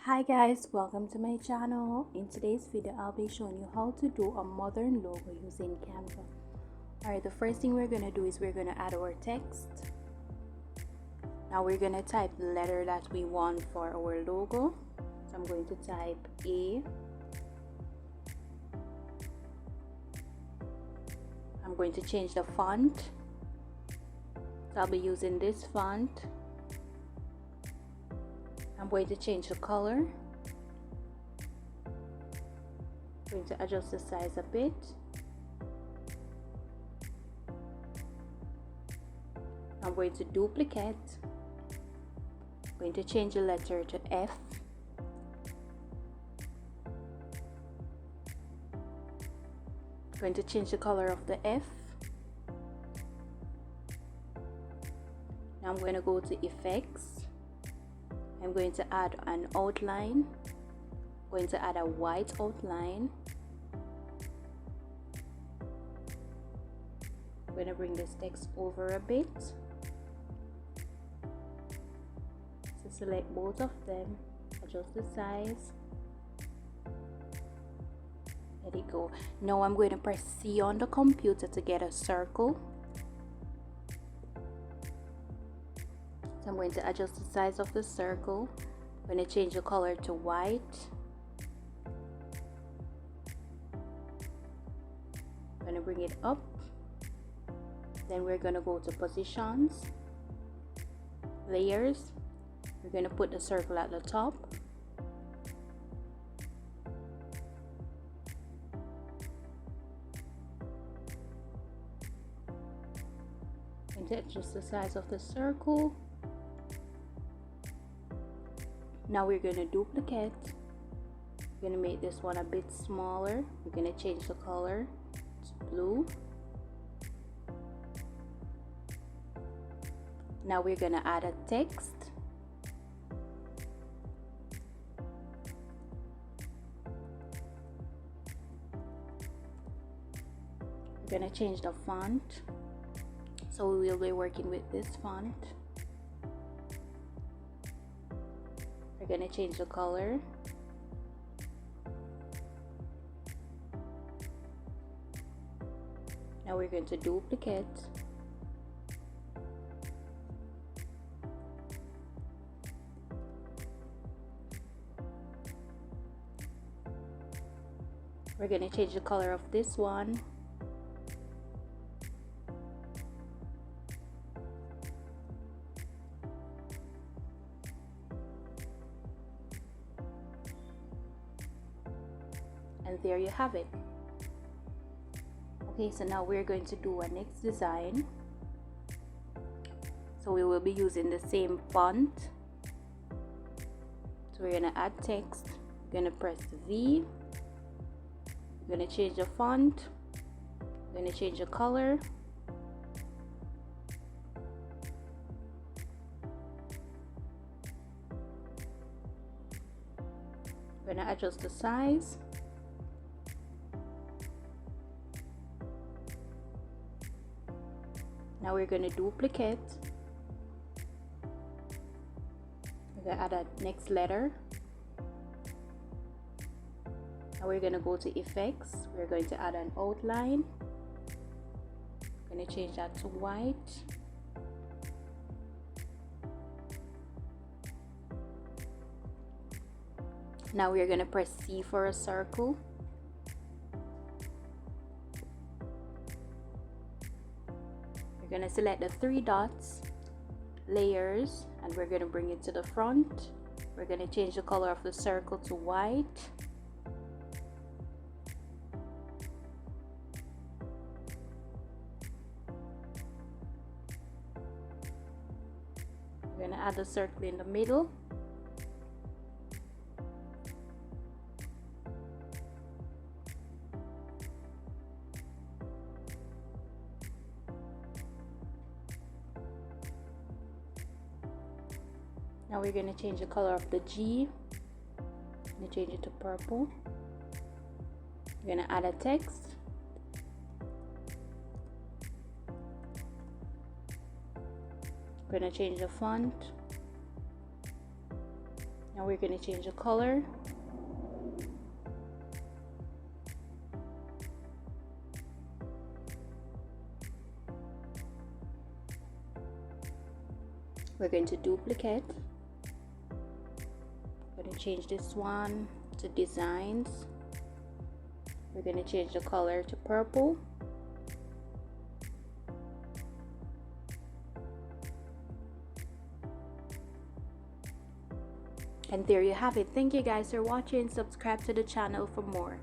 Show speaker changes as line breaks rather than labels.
Hi guys, welcome to my channel. In today's video I'll be showing you how to do a modern logo using Canva. Alright, the first thing we're going to do is we're going to add our text. Now we're going to type the letter that we want for our logo. So I'm going to type A. I'm going to change the font. So I'll be using this font. I'm going to change the color. I'm going to adjust the size a bit. I'm going to duplicate. I'm going to change the letter to F. I'm going to change the color of the F. Now I'm going to go to Effects. I'm going to add an outline. I'm going to add a white outline. I'm going to bring this text over a bit. So select both of them, adjust the size. There you go. Now I'm going to press C on the computer to get a circle. So I'm going to adjust the size of the circle. I'm going to change the color to white. I'm going to bring it up. Then we're going to go to positions, layers. We're going to put the circle at the top. I'm going to adjust the size of the circle. Now we're going to duplicate. We're going to make this one a bit smaller. We're going to change the color to blue. Now we're going to add a text. We're going to change the font. So we will be working with this font. We're going to change the color. Now we're going to duplicate. We're going to change the color of this one. And there you have it. Okay, so now we're going to do our next design. So we will be using the same font. So we're going to add text. We're going to press V. We're going to change the font. We're going to change the color. We're going to adjust the size. Now we're going to duplicate. We're going to add a next letter. Now we're going to go to Effects. We're going to add an outline. I'm going to change that to white. Now we're going to press C for a circle. We're going to select the three dots, layers, and we're going to bring it to the front. We're going to change the color of the circle to white. We're going to add a circle in the middle. Now we're going to change the color of the G. I'm going to change it to purple. We're going to add a text. We're going to change the font. Now we're going to change the color. We're going to duplicate. We're going to change this one to designs. We're going to change the color to purple. And there you have it. Thank you guys for watching. Subscribe to the channel for more.